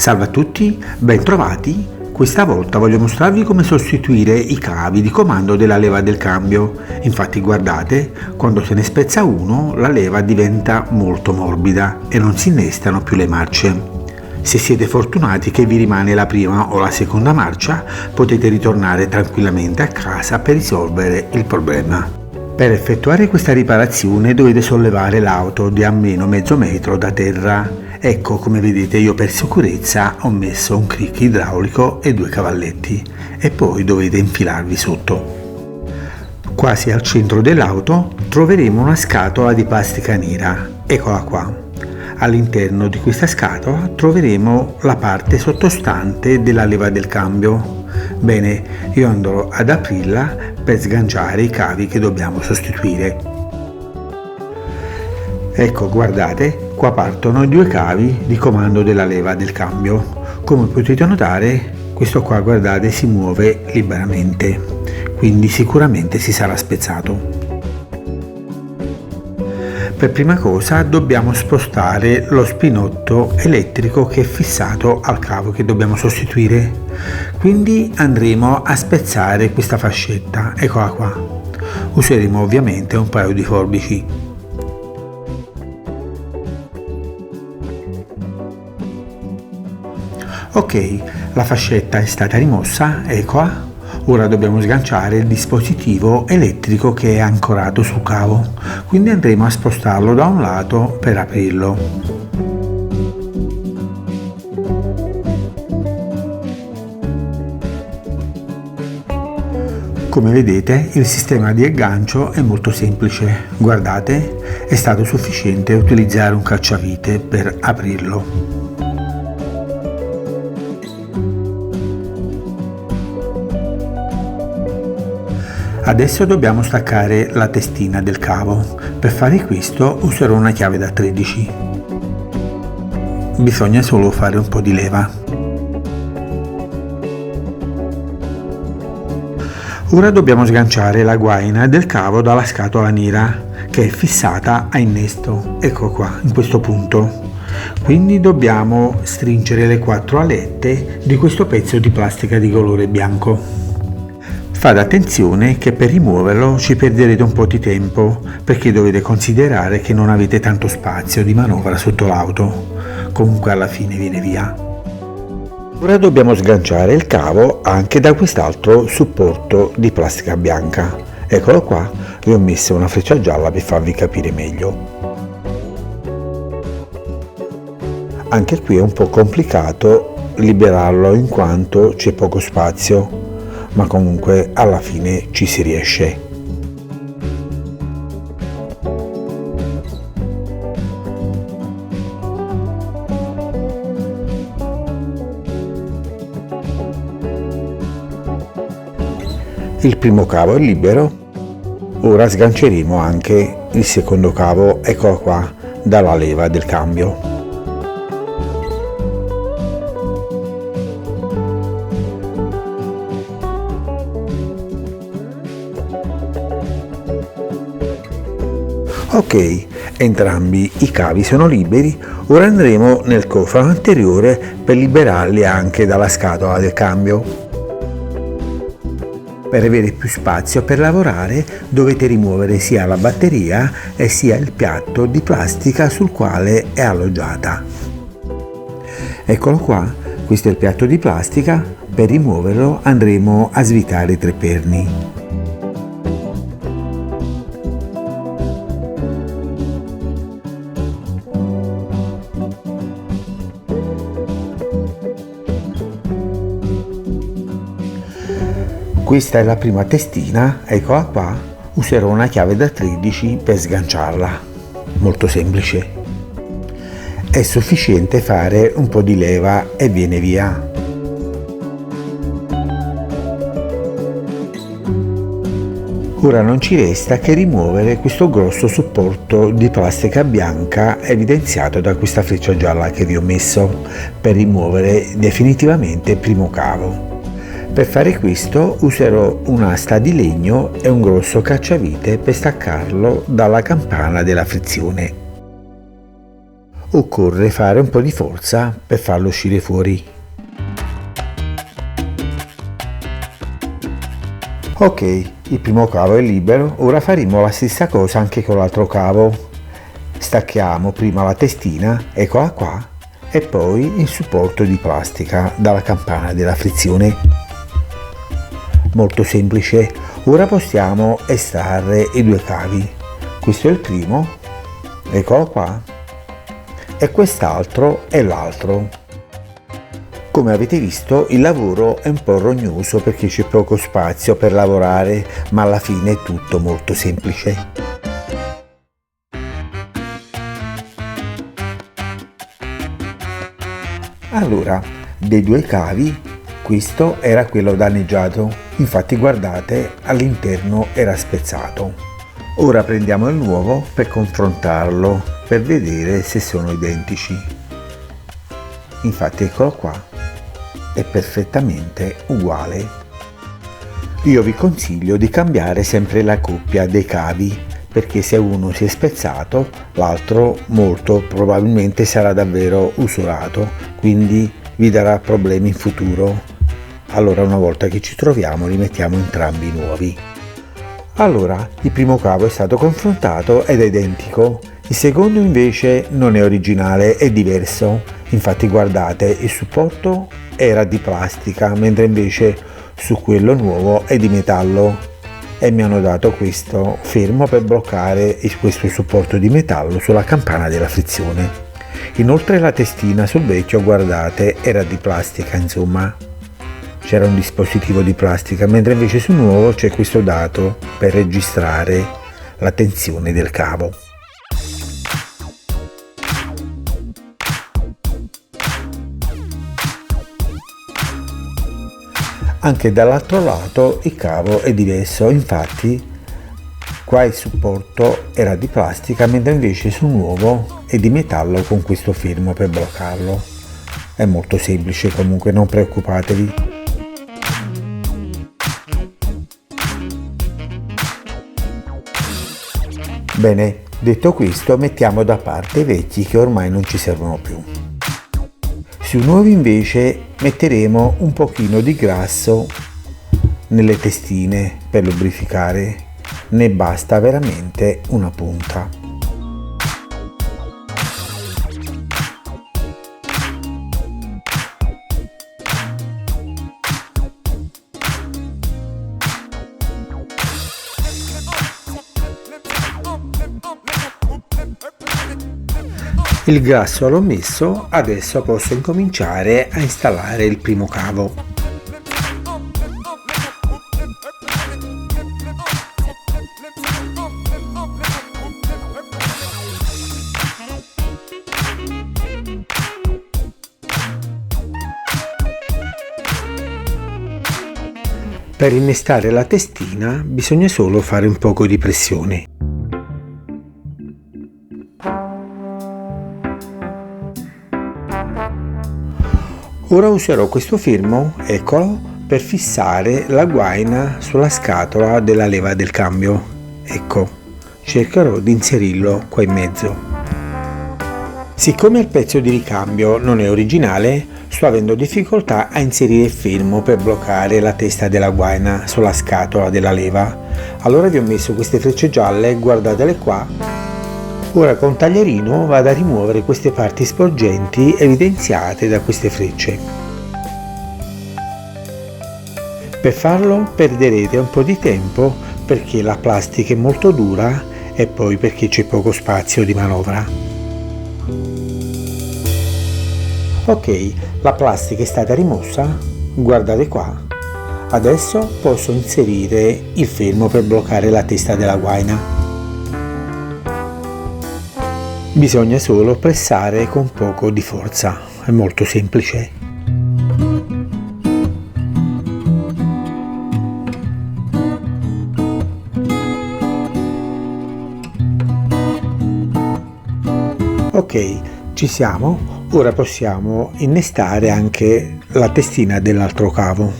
Salve a tutti, bentrovati. Questa volta voglio mostrarvi come sostituire i cavi di comando della leva del cambio. Infatti guardate, quando se ne spezza uno la leva diventa molto morbida e non si innestano più le marce. Se siete fortunati che vi rimane la prima o la seconda marcia, potete ritornare tranquillamente a casa per risolvere il problema. Per effettuare questa riparazione dovete sollevare l'auto di almeno mezzo metro da terra. Ecco, come vedete, io per sicurezza ho messo un crick idraulico e 2 cavalletti e poi dovete infilarvi sotto. Quasi al centro dell'auto troveremo una scatola di plastica nera, eccola qua. All'interno di questa scatola troveremo la parte sottostante della leva del cambio. Bene, io andrò ad aprirla per sganciare i cavi che dobbiamo sostituire. Ecco, guardate, qua partono i 2 cavi di comando della leva del cambio. Come potete notare, questo qua, guardate, si muove liberamente, quindi sicuramente si sarà spezzato. Per prima cosa dobbiamo spostare lo spinotto elettrico che è fissato al cavo che dobbiamo sostituire. Quindi andremo a spezzare questa fascetta, eccola qua. Useremo ovviamente un paio di forbici. Ok, la fascetta è stata rimossa, eccola. Ora dobbiamo sganciare il dispositivo elettrico che è ancorato sul cavo, quindi andremo a spostarlo da un lato per aprirlo. Come vedete, il sistema di aggancio è molto semplice. Guardate, è stato sufficiente utilizzare un cacciavite per aprirlo. Adesso dobbiamo staccare la testina del cavo. Per fare questo userò una chiave da 13. Bisogna solo fare un po' di leva. Ora dobbiamo sganciare la guaina del cavo dalla scatola nera che è fissata a innesto. Ecco qua, in questo punto. Quindi dobbiamo stringere le 4 alette di questo pezzo di plastica di colore bianco. Fate attenzione che per rimuoverlo ci perderete un po' di tempo, perché dovete considerare che non avete tanto spazio di manovra sotto l'auto. Comunque alla fine viene via. Ora dobbiamo sganciare il cavo anche da quest'altro supporto di plastica bianca. Eccolo qua, vi ho messo una freccia gialla per farvi capire meglio. Anche qui è un po' complicato liberarlo in quanto c'è poco spazio, ma comunque alla fine ci si riesce. Il primo cavo è libero. Ora sganceremo anche il secondo cavo, eccolo qua, dalla leva del cambio. Ok, entrambi i cavi sono liberi. Ora andremo nel cofano anteriore per liberarli anche dalla scatola del cambio. Per avere più spazio per lavorare dovete rimuovere sia la batteria e sia il piatto di plastica sul quale è alloggiata. Eccolo qua, questo è il piatto di plastica. Per rimuoverlo andremo a svitare i 3 perni. Questa è la prima testina, eccola qua. Userò una chiave da 13 per sganciarla. Molto semplice. È sufficiente fare un po' di leva e viene via. Ora non ci resta che rimuovere questo grosso supporto di plastica bianca evidenziato da questa freccia gialla che vi ho messo per rimuovere definitivamente il primo cavo. Per fare questo userò un'asta di legno e un grosso cacciavite per staccarlo dalla campana della frizione. occorre fare un po' di forza per farlo uscire fuori. Ok, il primo cavo è libero, ora faremo la stessa cosa anche con l'altro cavo. Stacchiamo prima la testina, eccola qua, e poi il supporto di plastica dalla campana della frizione. Molto semplice. Ora possiamo estrarre i due cavi. Questo è il primo, eccolo qua, e quest'altro è l'altro. Come avete visto, il lavoro è un po' rognoso perché c'è poco spazio per lavorare, ma alla fine è tutto molto semplice. Allora, dei due cavi, questo era quello danneggiato, infatti guardate, all'interno era spezzato. Ora prendiamo il nuovo per confrontarlo, per vedere se sono identici. Infatti eccolo qua, è perfettamente uguale. Io vi consiglio di cambiare sempre la coppia dei cavi, perché se uno si è spezzato, l'altro molto probabilmente sarà davvero usurato, quindi vi darà problemi in futuro. Allora una volta che ci troviamo li mettiamo entrambi nuovi. Allora, il primo cavo è stato confrontato ed è identico, il secondo invece non è originale, è diverso. Infatti guardate, il supporto era di plastica, mentre invece su quello nuovo è di metallo, e mi hanno dato questo fermo per bloccare questo supporto di metallo sulla campana della frizione. Inoltre la testina sul vecchio, guardate, era di plastica, insomma c'era un dispositivo di plastica, mentre invece sul nuovo c'è questo dato per registrare la tensione del cavo. Anche dall'altro lato il cavo è diverso, infatti qua il supporto era di plastica, mentre invece sul nuovo è di metallo con questo fermo per bloccarlo. È molto semplice comunque, non preoccupatevi. Bene, detto questo, mettiamo da parte i vecchi che ormai non ci servono più. Sui nuovi invece metteremo un pochino di grasso nelle testine per lubrificare, ne basta veramente una punta. Il grasso l'ho messo, adesso posso incominciare a installare il primo cavo. Per innestare la testina bisogna solo fare un poco di pressione. Ora userò questo fermo, eccolo, per fissare la guaina sulla scatola della leva del cambio. Ecco, cercherò di inserirlo qua in mezzo. Siccome il pezzo di ricambio non è originale, sto avendo difficoltà a inserire il fermo per bloccare la testa della guaina sulla scatola della leva. Allora vi ho messo queste frecce gialle, guardatele qua. Ora con un taglierino vado a rimuovere queste parti sporgenti evidenziate da queste frecce. Per farlo perderete un po' di tempo perché la plastica è molto dura e poi perché c'è poco spazio di manovra. Ok, la plastica è stata rimossa, guardate qua. Adesso posso inserire il fermo per bloccare la testa della guaina. Bisogna solo pressare con poco di forza, è molto semplice. Ok, ci siamo, ora possiamo innestare anche la testina dell'altro cavo.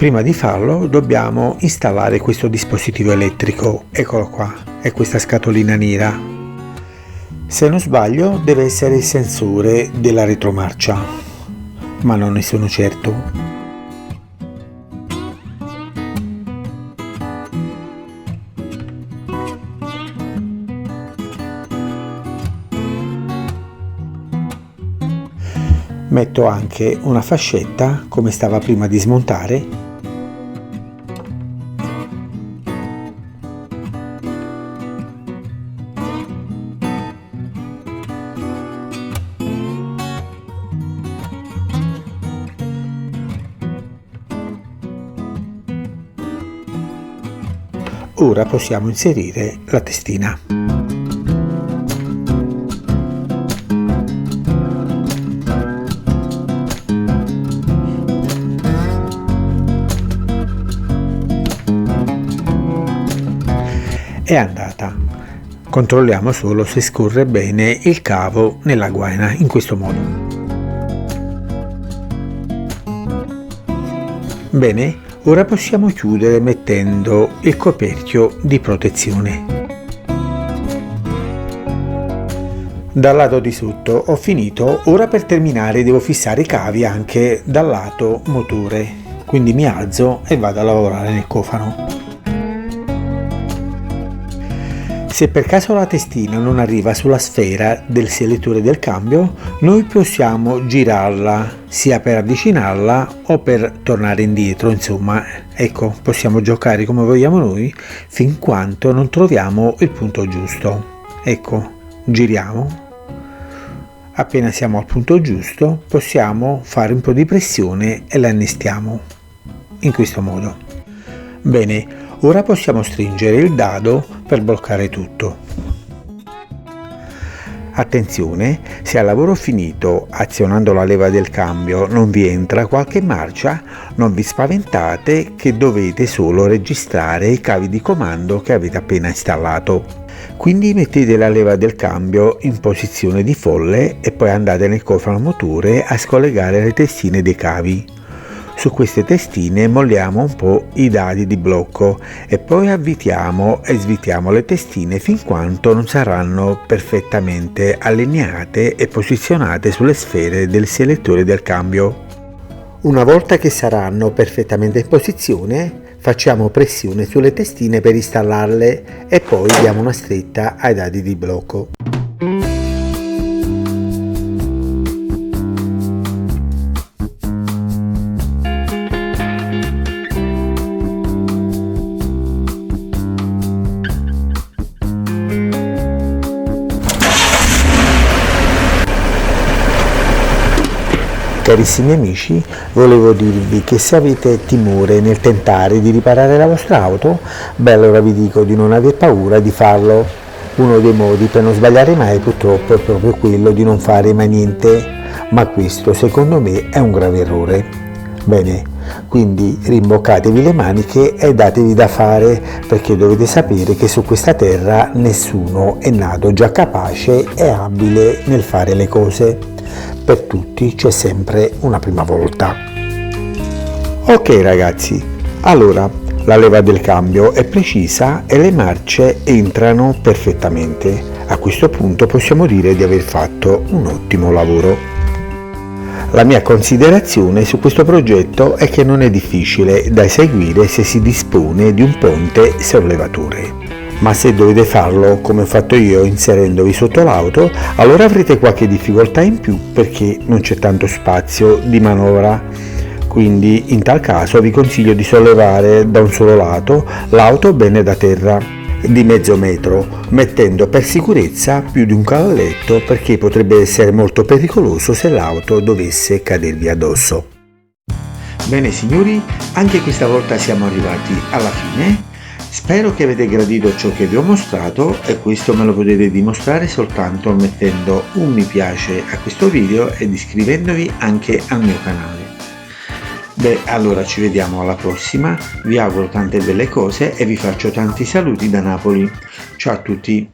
Prima di farlo dobbiamo installare questo dispositivo elettrico, eccolo qua, è questa scatolina nera. Se non sbaglio deve essere il sensore della retromarcia, ma non ne sono certo. Metto anche una fascetta come stava prima di smontare. Ora possiamo inserire la testina. È andata. Controlliamo solo se scorre bene il cavo nella guaina, in questo modo. Bene, ora possiamo chiudere mettendo il coperchio di protezione. Dal lato di sotto ho finito, ora per terminare devo fissare i cavi anche dal lato motore, quindi mi alzo e vado a lavorare nel cofano. Se per caso la testina non arriva sulla sfera del selettore del cambio, noi possiamo girarla sia per avvicinarla o per tornare indietro, insomma, ecco, possiamo giocare come vogliamo noi fin quanto non troviamo il punto giusto. Ecco, giriamo. Appena siamo al punto giusto possiamo fare un po' di pressione e la innestiamo in questo modo. Bene, ora possiamo stringere il dado per bloccare tutto. Attenzione, se al lavoro finito azionando la leva del cambio non vi entra qualche marcia, non vi spaventate che dovete solo registrare i cavi di comando che avete appena installato. Quindi mettete la leva del cambio in posizione di folle e poi andate nel cofano motore a scollegare le testine dei cavi. Su queste testine molliamo un po' i dadi di blocco e poi avvitiamo e svitiamo le testine fin quanto non saranno perfettamente allineate e posizionate sulle sfere del selettore del cambio. Una volta che saranno perfettamente in posizione, facciamo pressione sulle testine per installarle e poi diamo una stretta ai dadi di blocco. Carissimi amici, volevo dirvi che se avete timore nel tentare di riparare la vostra auto, allora vi dico di non aver paura di farlo. Uno dei modi per non sbagliare mai purtroppo è proprio quello di non fare mai niente, ma questo secondo me è un grave errore. Bene, quindi rimboccatevi le maniche e datevi da fare, perché dovete sapere che su questa terra nessuno è nato già capace e abile nel fare le cose. Per tutti c'è sempre una prima volta. Ok ragazzi, allora la leva del cambio è precisa e le marce entrano perfettamente. A questo punto possiamo dire di aver fatto un ottimo lavoro. La mia considerazione su questo progetto è che non è difficile da eseguire se si dispone di un ponte sollevatore. Ma se dovete farlo come ho fatto io inserendovi sotto l'auto, allora avrete qualche difficoltà in più perché non c'è tanto spazio di manovra. Quindi in tal caso vi consiglio di sollevare da un solo lato l'auto bene da terra di mezzo metro, mettendo per sicurezza più di un cavalletto perché potrebbe essere molto pericoloso se l'auto dovesse cadervi addosso. Bene signori, anche questa volta siamo arrivati alla fine. Spero che avete gradito ciò che vi ho mostrato e questo me lo potete dimostrare soltanto mettendo un mi piace a questo video ed iscrivendovi anche al mio canale. Beh, allora ci vediamo alla prossima, vi auguro tante belle cose e vi faccio tanti saluti da Napoli. Ciao a tutti!